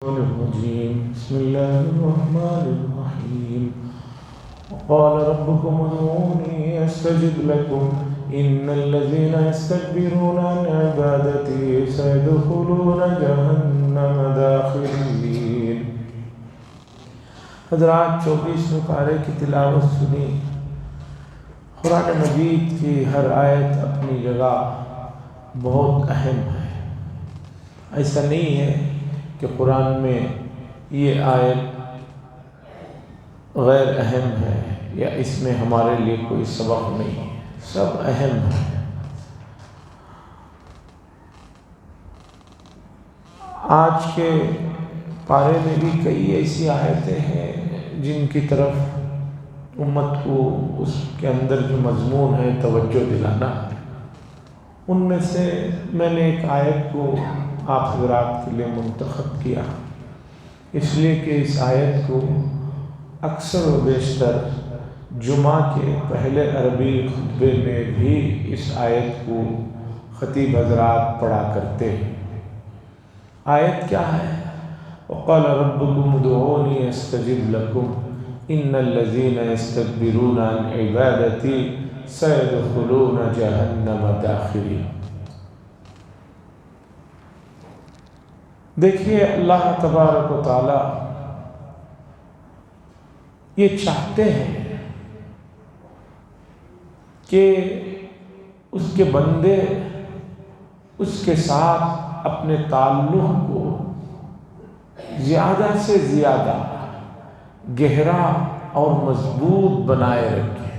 الرجيم بسم الله الرحمن الرحيم وقال ربكم ادعوني استجب لكم ان الذين يستكبرون عن عبادتي سيدخلون جهنم داخرين۔ حضرات 24ویں پارے کی تلاوت سنی۔ قرآن مجید کی ہر آیت اپنی جگہ بہت اہم ہے۔ ایسا نہیں ہے کہ قرآن میں یہ آیت غیر اہم ہے یا اس میں ہمارے لیے کوئی سبق نہیں ہے، سب اہم ہے۔ آج کے پارے میں بھی کئی ایسی آیتیں ہیں جن کی طرف امت کو اس کے اندر جو مضمون ہے توجہ دلانا ہے۔ ان میں سے میں نے ایک آیت کو آپ حضرات کے لیے منتخب کیا، اس لیے کہ اس آیت کو اکثر و بیشتر جمعہ کے پہلے عربی خطبے میں بھی اس آیت کو خطیب حضرات پڑھا کرتے ہیں۔ آیت کیا ہے؟ وقال ربكم ادعوني استجب لكم ان الذين يستكبرون عن عبادتي سيدخلون جهنم داخرين۔ دیکھیے اللہ تبارک و تعالی یہ چاہتے ہیں کہ اس کے بندے اس کے ساتھ اپنے تعلق کو زیادہ سے زیادہ گہرا اور مضبوط بنائے رکھیں،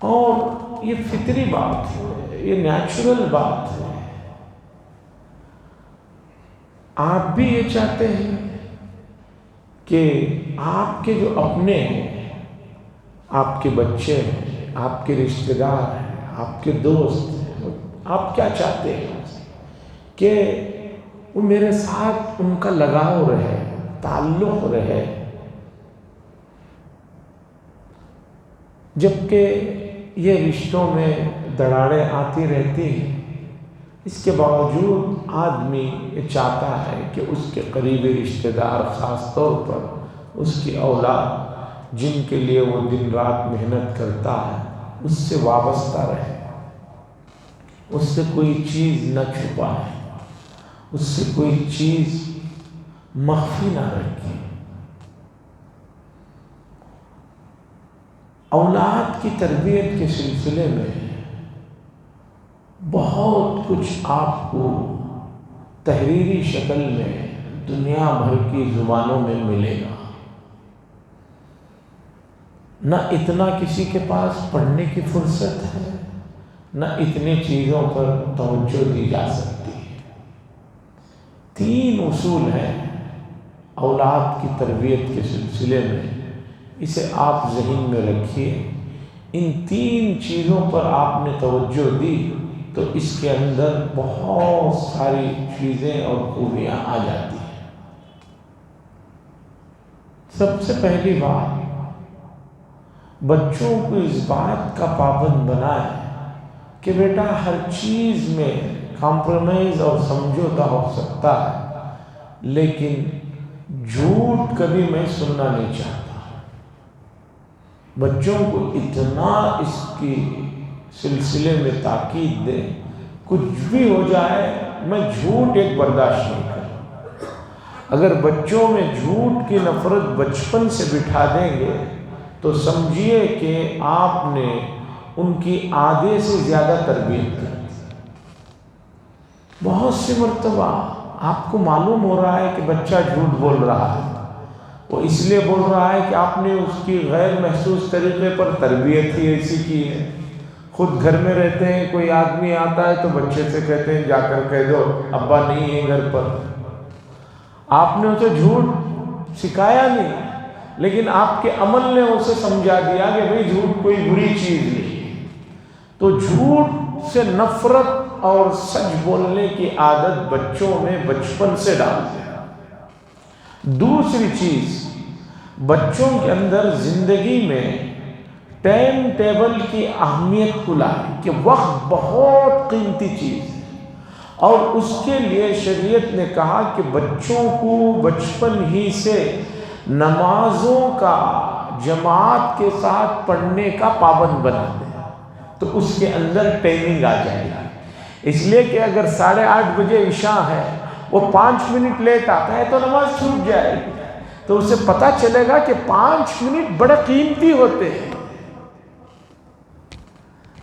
اور یہ فطری بات ہے، یہ نیچرل بات ہے۔ آپ بھی یہ چاہتے ہیں کہ آپ کے جو اپنے ہیں، آپ کے بچے ہیں، آپ کے رشتہ دار ہیں، آپ کے دوست ہیں، آپ کیا چاہتے ہیں کہ وہ میرے ساتھ ان کا لگاؤ رہے، تعلق رہے، جبکہ یہ رشتوں میں دراڑیں آتی رہتی ہیں۔ اس کے باوجود آدمی یہ چاہتا ہے کہ اس کے قریبی رشتہ دار، خاص طور پر اس کی اولاد جن کے لیے وہ دن رات محنت کرتا ہے، اس سے وابستہ رہے، اس سے کوئی چیز نہ چھپائے، اس سے کوئی چیز مخفی نہ رکھے۔ اولاد کی تربیت کے سلسلے میں بہت کچھ آپ کو تحریری شکل میں دنیا بھر کی زبانوں میں ملے گا۔ نہ اتنا کسی کے پاس پڑھنے کی فرصت ہے، نہ اتنی چیزوں پر توجہ دی جا سکتی ہے۔ 3 اصول ہیں اولاد کی تربیت کے سلسلے میں، اسے آپ ذہن میں رکھیے۔ ان 3 چیزوں پر آپ نے توجہ دی تو اس کے اندر بہت ساری چیزیں اور خوبیاں آ جاتی ہیں۔ سب سے پہلی بات، بچوں کو اس بات کا پابند بنائیں کہ بیٹا ہر چیز میں کمپرومائز اور سمجھوتا ہو سکتا ہے، لیکن جھوٹ کبھی میں سننا نہیں چاہتا۔ بچوں کو اتنا اس کی سلسلے میں تاکید دے، کچھ بھی ہو جائے میں جھوٹ ایک برداشت نہیں کروں۔ اگر بچوں میں جھوٹ کی نفرت بچپن سے بٹھا دیں گے تو سمجھیے کہ آپ نے ان کی آدھے سے زیادہ تربیت کر دی۔ بہت سی مرتبہ آپ کو معلوم ہو رہا ہے کہ بچہ جھوٹ بول رہا ہے، وہ اس لیے بول رہا ہے کہ آپ نے اس کی غیر محسوس طریقے پر تربیت ہی ایسی کی ہے۔ خود گھر میں رہتے ہیں، کوئی آدمی آتا ہے تو بچے سے کہتے ہیں جا کر کہہ دو ابا نہیں ہے گھر پر۔ آپ نے اسے جھوٹ سکھایا نہیں، لیکن آپ کے عمل نے اسے سمجھا دیا کہ بھئی جھوٹ کوئی بری چیز نہیں۔ تو جھوٹ سے نفرت اور سچ بولنے کی عادت بچوں میں بچپن سے ڈال دیں۔ دوسری چیز، بچوں کے اندر زندگی میں ٹائم ٹیبل کی اہمیت کو لائیں کہ وقت بہت قیمتی چیز ہے، اور اس کے لیے شریعت نے کہا کہ بچوں کو بچپن ہی سے نمازوں کا جماعت کے ساتھ پڑھنے کا پابند بنا دیں، تو اس کے اندر ٹائمنگ آ جائے گی۔ اس لیے کہ اگر 8:30 بجے عشاء ہے، وہ 5 منٹ لیٹ آتا ہے تو نماز چھوٹ جائے گی، تو اسے پتہ چلے گا کہ 5 منٹ بڑے قیمتی ہوتے ہیں۔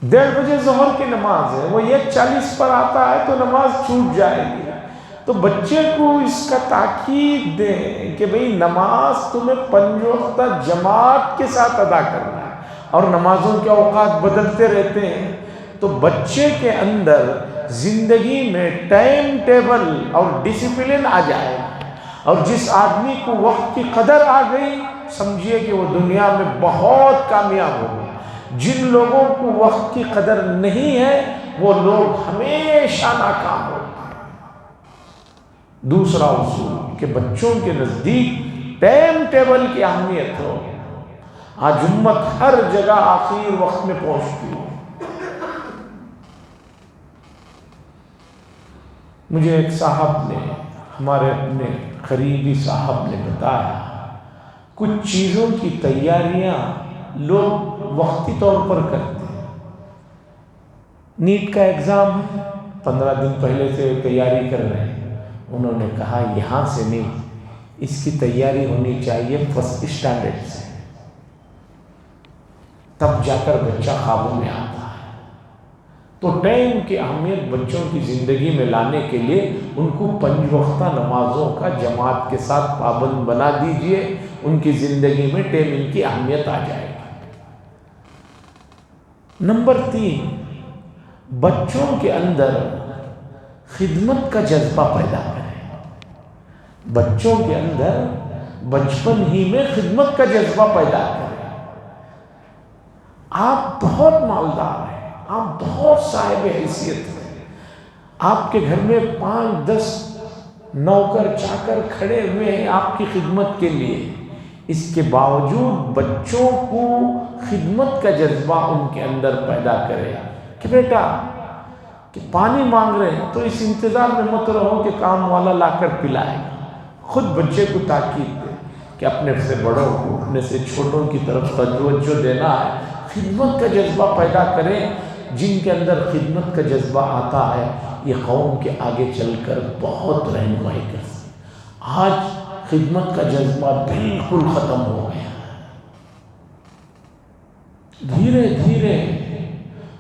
1:30 بجے ظہر کی نماز ہے، وہ 1:40 پر آتا ہے تو نماز چھوٹ جائے گی۔ تو بچے کو اس کا تاکید دیں کہ بھئی نماز تمہیں 5 وقتہ جماعت کے ساتھ ادا کرنا ہے، اور نمازوں کے اوقات بدلتے رہتے ہیں، تو بچے کے اندر زندگی میں ٹائم ٹیبل اور ڈسپلن آ جائے گا، اور جس آدمی کو وقت کی قدر آ گئی سمجھیے کہ وہ دنیا میں بہت کامیاب ہو گیا۔ جن لوگوں کو وقت کی قدر نہیں ہے وہ لوگ ہمیشہ ناکام ہو گئے۔ دوسرا اصول کہ بچوں کے نزدیک ٹائم ٹیبل کی اہمیت ہو۔ آج امت ہر جگہ آخر وقت میں پہنچتی ہے۔ مجھے ایک صاحب نے، ہمارے اپنے قریبی صاحب نے بتایا، کچھ چیزوں کی تیاریاں لوگ وقتی طور پر کرتے ہیں۔ نیٹ کا ایگزام ہے، 15 دن پہلے سے تیاری کر رہے ہیں۔ انہوں نے کہا یہاں سے نہیں، اس کی تیاری ہونی چاہیے فرسٹ اسٹینڈرڈ سے، تب جا کر بچہ قابو میں آتا ہے۔ تو ٹائم کی اہمیت بچوں کی زندگی میں لانے کے لیے ان کو 5 وقتہ نمازوں کا جماعت کے ساتھ پابند بنا دیجئے، ان کی زندگی میں ٹائمنگ کی اہمیت آ جائے گی۔ نمبر 3، بچوں کے اندر خدمت کا جذبہ پیدا کریں۔ بچوں کے اندر بچپن ہی میں خدمت کا جذبہ پیدا کریں۔ آپ بہت مالدار ہیں، آپ بہت صاحب حیثیت ہیں، آپ کے گھر میں 5-10 نوکر چاکر کھڑے ہوئے ہیں آپ کی خدمت کے لیے، اس کے باوجود بچوں کو خدمت کا جذبہ ان کے اندر پیدا کرے کہ بیٹا کہ پانی مانگ رہے ہیں تو اس انتظار میں مت رہو کہ کام والا لا کر پلائے گا۔ خود بچے کو تاکید دے کہ اپنے سے بڑوں کو، اپنے سے چھوٹوں کی طرف توجہ دینا ہے، خدمت کا جذبہ پیدا کریں۔ جن کے اندر خدمت کا جذبہ آتا ہے یہ قوم کے آگے چل کر بہت رہنمائی کرتے ہیں۔ آج خدمت کا جذبہ بالکل ختم ہو گیا، دھیرے دھیرے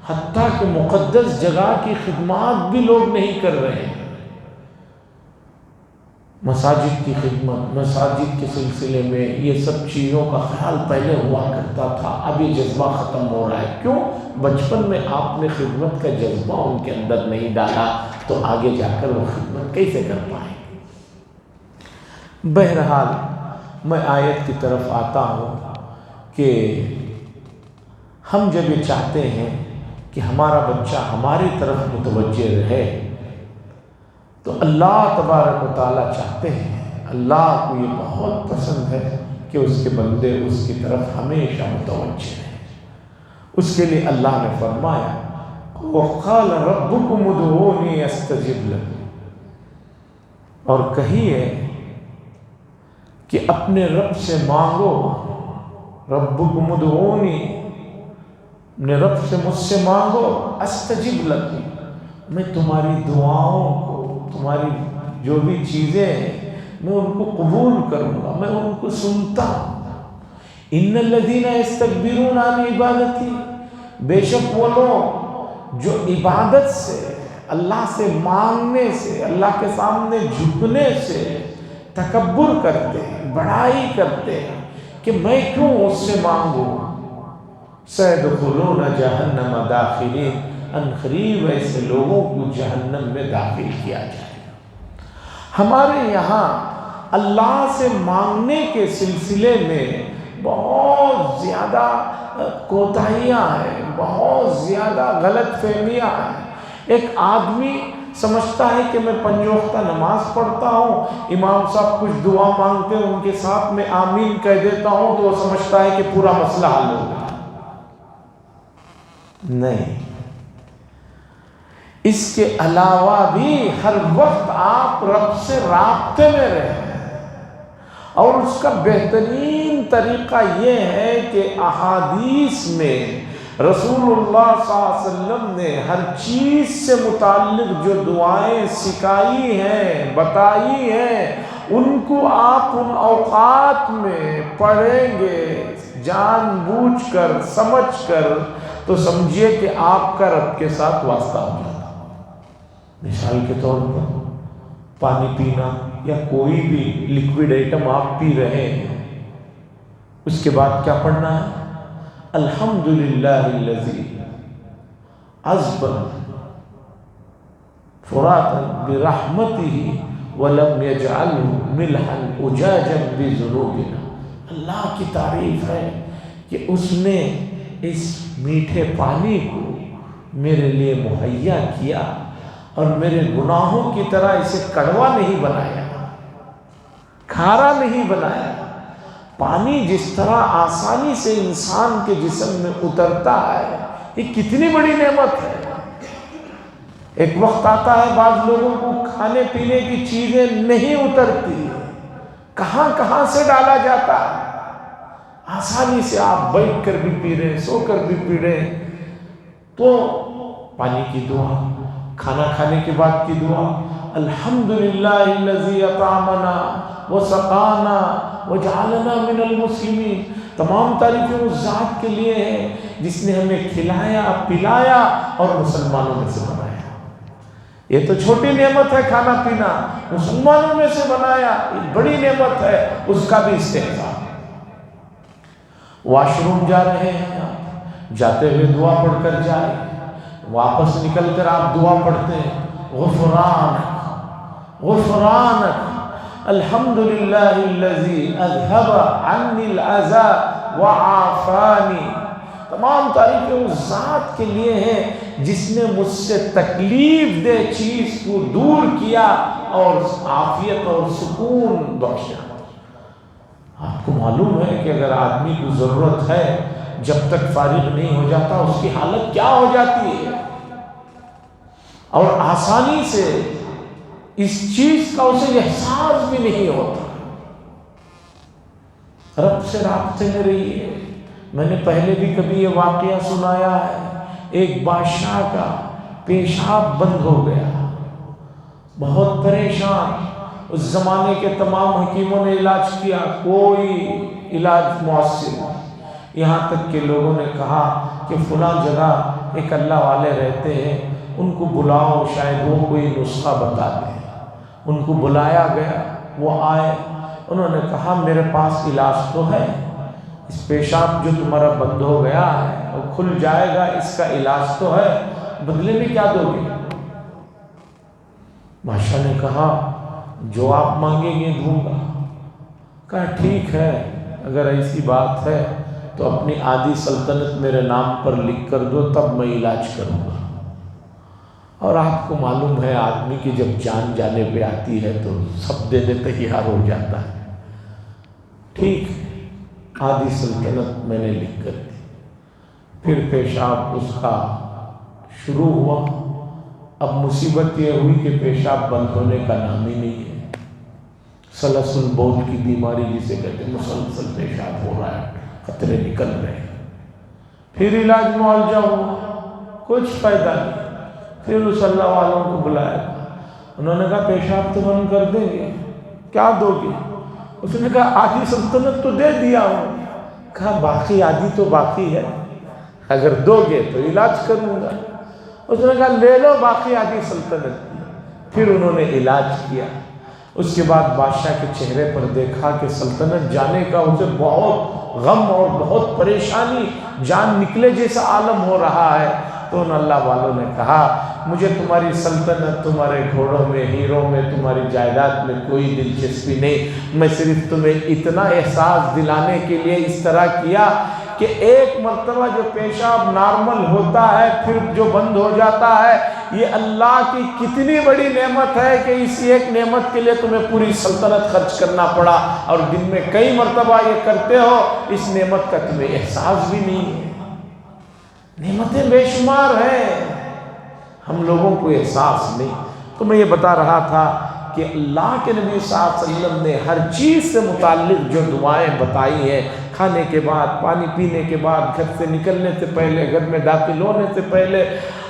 حتیٰ کہ مقدس جگہ کی خدمات بھی لوگ نہیں کر رہے ہیں۔ مساجد کی خدمت، مساجد کے سلسلے میں یہ سب چیزوں کا خیال پہلے ہوا کرتا تھا، اب یہ جذبہ ختم ہو رہا ہے۔ کیوں؟ بچپن میں آپ نے خدمت کا جذبہ ان کے اندر نہیں ڈالا تو آگے جا کر وہ خدمت کیسے کر پائیں گے؟ بہرحال میں آیت کی طرف آتا ہوں کہ ہم جب یہ چاہتے ہیں کہ ہمارا بچہ ہماری طرف متوجہ رہے تو اللہ تبارک و تعالیٰ چاہتے ہیں، اللہ کو یہ بہت پسند ہے کہ اس کے بندے اس کی طرف ہمیشہ متوجہ رہیں۔ اس کے لیے اللہ نے فرمایا وَقَالَ رَبُّكُمُ ادْعُونِي أَسْتَجِبْ لَكُمْ، اور کہیے کہ اپنے رب سے مانگو، رَبُّكُمُ ادْعُونِي، اپنے رب سے مجھ سے مانگو، استجب لکم، میں تمہاری دعاؤں کو، تمہاری جو بھی چیزیں ہیں میں ان کو قبول کروں گا، میں ان کو سنتا ہوں۔ ان الذین یستکبرون عن عبادتی، بے شک وہ لوگ جو عبادت سے، اللہ سے مانگنے سے، اللہ کے سامنے جھکنے سے تکبر کرتے ہیں، بڑائی کرتے ہیں کہ میں کیوں اس سے مانگوں، سَيَدْخُلُونَ جَهَنَّمَ دَاخِرِينَ، عنقریب ایسے لوگوں کو جہنم میں داخل کیا جائے گا۔ ہمارے یہاں اللہ سے مانگنے کے سلسلے میں بہت زیادہ کوتاہیاں ہیں، بہت زیادہ غلط فہمیاں ہیں۔ ایک آدمی سمجھتا ہے کہ میں 5 وقتہ نماز پڑھتا ہوں، امام صاحب کچھ دعا مانگتے ہیں ان کے ساتھ میں آمین کہہ دیتا ہوں تو وہ سمجھتا ہے کہ پورا مسئلہ حل ہو گیا۔ نہیں، اس کے علاوہ بھی ہر وقت آپ رب سے رابطے میں رہیں، اور اس کا بہترین طریقہ یہ ہے کہ احادیث میں رسول اللہ صلی اللہ علیہ وسلم نے ہر چیز سے متعلق جو دعائیں سکھائی ہیں، بتائی ہیں، ان کو آپ ان اوقات میں پڑھیں گے جان بوجھ کر، سمجھ کر، تو سمجھیے کہ آپ کا رب کے ساتھ واسطہ ہو جاتا۔ مثال کے طور پر پانی پینا یا کوئی بھی لیکوڈ آئٹم آپ پی رہے ہیں، اس کے بعد کیا پڑھنا ہے؟ الحمدللہ الذی اذبر فراتا برحمتہ ولم یجعلہ ملحا اجاجا بذنوبنا۔ اللہ کی تعریف ہے کہ اس نے اس میٹھے پانی کو میرے لیے مہیا کیا اور میرے گناہوں کی طرح اسے کڑوا نہیں بنایا، کھارا نہیں بنایا۔ پانی جس طرح آسانی سے انسان کے جسم میں اترتا ہے، یہ کتنی بڑی نعمت ہے۔ ایک وقت آتا ہے بعض لوگوں کو کھانے پینے کی چیزیں نہیں اترتی، کہاں کہاں سے ڈالا جاتا ہے۔ آسانی سے آپ بیٹھ کر بھی پی رہے ہیں، سو کر بھی پی رہے ہیں۔ تو پانی کی دعا، کھانا کھانے کے بعد کی دعا، الحمدللہ الذی اطعمنا وسقانا وجعلنا من المسلمین۔ تمام تعریفیں اس ذات کے لیے ہیں جس نے ہمیں کھلایا، پلایا اور مسلمانوں میں سے بنایا۔ یہ تو چھوٹی نعمت ہے کھانا پینا، مسلمانوں میں سے بنایا یہ بڑی نعمت ہے، اس کا بھی استحضار۔ واش روم جا رہے ہیں آپ، جاتے ہوئے دعا پڑھ کر جائیں، واپس نکل کر آپ دعا پڑھتے ہیں، غفرانک غفرانک الحمدللہ الذی اذہب عنی الاذی وعافانی۔ تمام تعریفیں اس ذات کے لیے ہیں جس نے مجھ سے تکلیف دہ چیز کو دور کیا اور عافیت اور سکون بخشا۔ آپ کو معلوم ہے کہ اگر آدمی کو ضرورت ہے، جب تک فارغ نہیں ہو جاتا اس کی حالت کیا ہو جاتی ہے، اور آسانی سے اس چیز کا اسے احساس بھی نہیں ہوتا۔ رب سے رابطے میں رہیے۔ میں نے پہلے بھی کبھی یہ واقعہ سنایا ہے، ایک بادشاہ کا پیشاب بند ہو گیا، بہت پریشان۔ اس زمانے کے تمام حکیموں نے علاج کیا، کوئی علاج مؤثر نہیں، یہاں تک کہ لوگوں نے کہا کہ فلاں جگہ ایک اللہ والے رہتے ہیں، ان کو بلاؤ، شاید وہ کوئی نسخہ بتا دیں۔ ان کو بلایا گیا، وہ آئے، انہوں نے کہا میرے پاس علاج تو ہے، اس پیشاب جو تمہارا بند ہو گیا ہے وہ کھل جائے گا، اس کا علاج تو ہے، بدلے میں کیا دو گے؟ بادشاہ نے کہا جو آپ مانگیں گے دوں گا۔ کہا ٹھیک ہے، اگر ایسی بات ہے تو اپنی آدھی سلطنت میرے نام پر لکھ کر دو، تب میں علاج کروں گا۔ اور آپ کو معلوم ہے آدمی کی جب جان جانے پہ آتی ہے تو سب دینے تیار ہو جاتا ہے۔ ٹھیک، آدھی سلطنت میں نے لکھ کر دی۔ پھر پیشاب اس کا شروع ہوا۔ اب مصیبت یہ ہوئی کہ پیشاب بند ہونے کا نام ہی نہیں ہے۔ سلسل بول کی بیماری جسے کہتے ہیں، مسلسل پیشاب ہو رہا ہے، قطرے نکل رہے ہیں۔ پھر علاج معالجہ ہوا، کچھ فائدہ نہیں۔ پھر اس اللہ والوں کو بلایا، انہوں نے کہا پیشاب تو بند کر دیں گے، کیا دو گے؟ اس نے کہا آدھی سلطنت تو دے دیا ہوں۔ کہا باقی آدھی تو باقی ہے، اگر دو گے تو علاج کروں گا۔ اس نے کہا لے لو باقی آدھی سلطنت۔ پھر انہوں نے علاج کیا۔ اس کے بعد بادشاہ کے چہرے پر دیکھا کہ سلطنت جانے کا اسے بہت غم اور بہت پریشانی، جان نکلے جیسا عالم ہو رہا ہے۔ تو ان اللہ والوں نے کہا مجھے تمہاری سلطنت، تمہارے گھوڑوں میں، ہیروں میں، تمہاری جائیداد میں کوئی دلچسپی نہیں، میں صرف تمہیں اتنا احساس دلانے کے لیے اس طرح کیا کہ ایک مرتبہ جو پیشاب نارمل ہوتا ہے پھر جو بند ہو جاتا ہے، یہ اللہ کی کتنی بڑی نعمت ہے کہ اس ایک نعمت کے لیے تمہیں پوری سلطنت خرچ کرنا پڑا، اور دن میں کئی مرتبہ یہ کرتے ہو، اس نعمت کا تمہیں احساس بھی نہیں ہے۔ نعمتیں بے شمار ہیں، ہم لوگوں کو احساس نہیں۔ تو میں یہ بتا رہا تھا کہ اللہ کے نبی صلی اللہ علیہ وسلم نے ہر چیز سے متعلق جو دعائیں بتائی ہیں، کھانے کے بعد، پانی پینے کے بعد، گھر سے نکلنے سے پہلے، گھر میں داخل ہونے سے پہلے،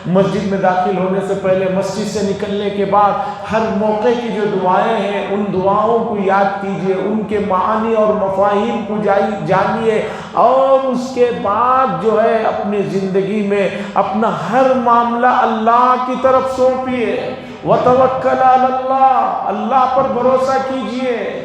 مسجد میں داخل ہونے سے پہلے، مسجد سے نکلنے کے بعد، ہر موقع کی جو دعائیں ہیں ان دعاؤں کو یاد کیجئے، ان کے معانی اور مفاہیم کو جانیے، اور اس کے بعد جو ہے اپنی زندگی میں اپنا ہر معاملہ اللہ کی طرف سونپیے۔ وَتَوَكَّلْ عَلَى اللَّهِ، اللہ پر بھروسہ کیجئے۔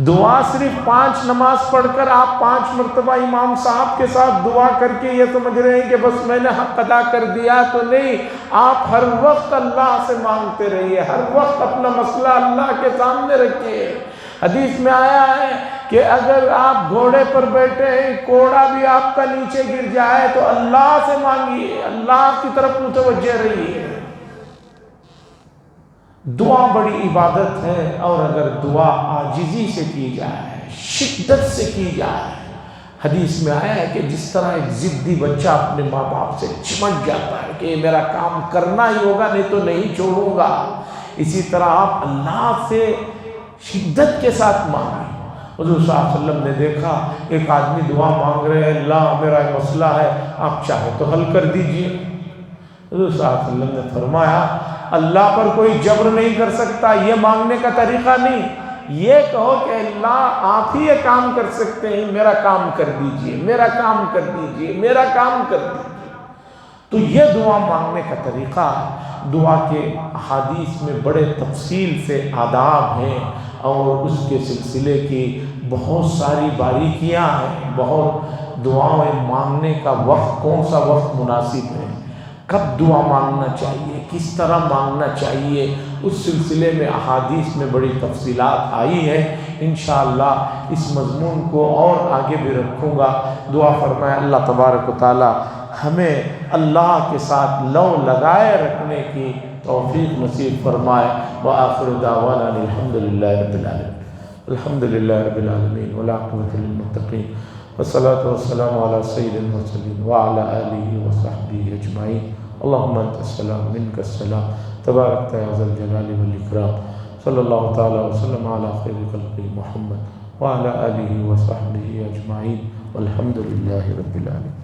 دعا صرف 5 نماز پڑھ کر آپ 5 مرتبہ امام صاحب کے ساتھ دعا کر کے یہ سمجھ رہے ہیں کہ بس میں نے حق ادا کر دیا، تو نہیں، آپ ہر وقت اللہ سے مانگتے رہیے، ہر وقت اپنا مسئلہ اللہ کے سامنے رکھیے۔ حدیث میں آیا ہے کہ اگر آپ گھوڑے پر بیٹھے ہیں، کوڑا بھی آپ کا نیچے گر جائے تو اللہ سے مانگیے، اللہ کی طرف متوجہ رہیے۔ دعا بڑی عبادت ہے، اور اگر دعا عاجزی سے کی جائے، شدت سے کی جائے، حدیث میں آیا ہے کہ جس طرح ایک ضدی بچہ اپنے ماں باپ سے چمٹ جاتا ہے کہ یہ میرا کام کرنا ہی ہوگا نہیں تو نہیں چھوڑوں گا، اسی طرح آپ اللہ سے شدت کے ساتھ مانگیں۔ حضور صلی اللہ علیہ وسلم نے دیکھا ایک آدمی دعا مانگ رہے ہیں، اللہ میرا ایک مسئلہ ہے، آپ چاہے تو حل کر دیجئے۔ حضور صلی اللہ علیہ وسلم نے فرمایا اللہ پر کوئی جبر نہیں کر سکتا، یہ مانگنے کا طریقہ نہیں، یہ کہو کہ اللہ آپ ہی یہ کام کر سکتے ہیں، میرا کام کر دیجئے، میرا کام کر دیجئے، میرا کام کر دیجئے۔ تو یہ دعا مانگنے کا طریقہ ہے۔ دعا کے احادیث میں بڑے تفصیل سے آداب ہیں، اور اس کے سلسلے کی بہت ساری باریکیاں ہیں، بہت دعائیں مانگنے کا وقت، کون سا وقت مناسب ہے، کب دعا مانگنا چاہیے، کس طرح مانگنا چاہیے، اس سلسلے میں احادیث میں بڑی تفصیلات آئی ہیں۔ انشاءاللہ اس مضمون کو اور آگے بھی رکھوں گا۔ دعا فرمائے اللہ تبارک و تعالی ہمیں اللہ کے ساتھ لو لگائے رکھنے کی توفیق نصیب فرمائے۔ وآخر دعوانا الحمدللہ رب العالمین، الحمدللہ رب العالمین، والعاقبۃ للمتقین، والصلاة والسلام على سید المرسلین وعلى آلہ وصحبہ اجمعین۔ اللہم انت السلام منک السلام، تبارکت یا ذا الجلال والاکرام۔ صلی اللہ تعالی وسلم علی خیر خلق محمد وعلى آلہ وصحبہ اجمعین، والحمدللہ رب العالمین۔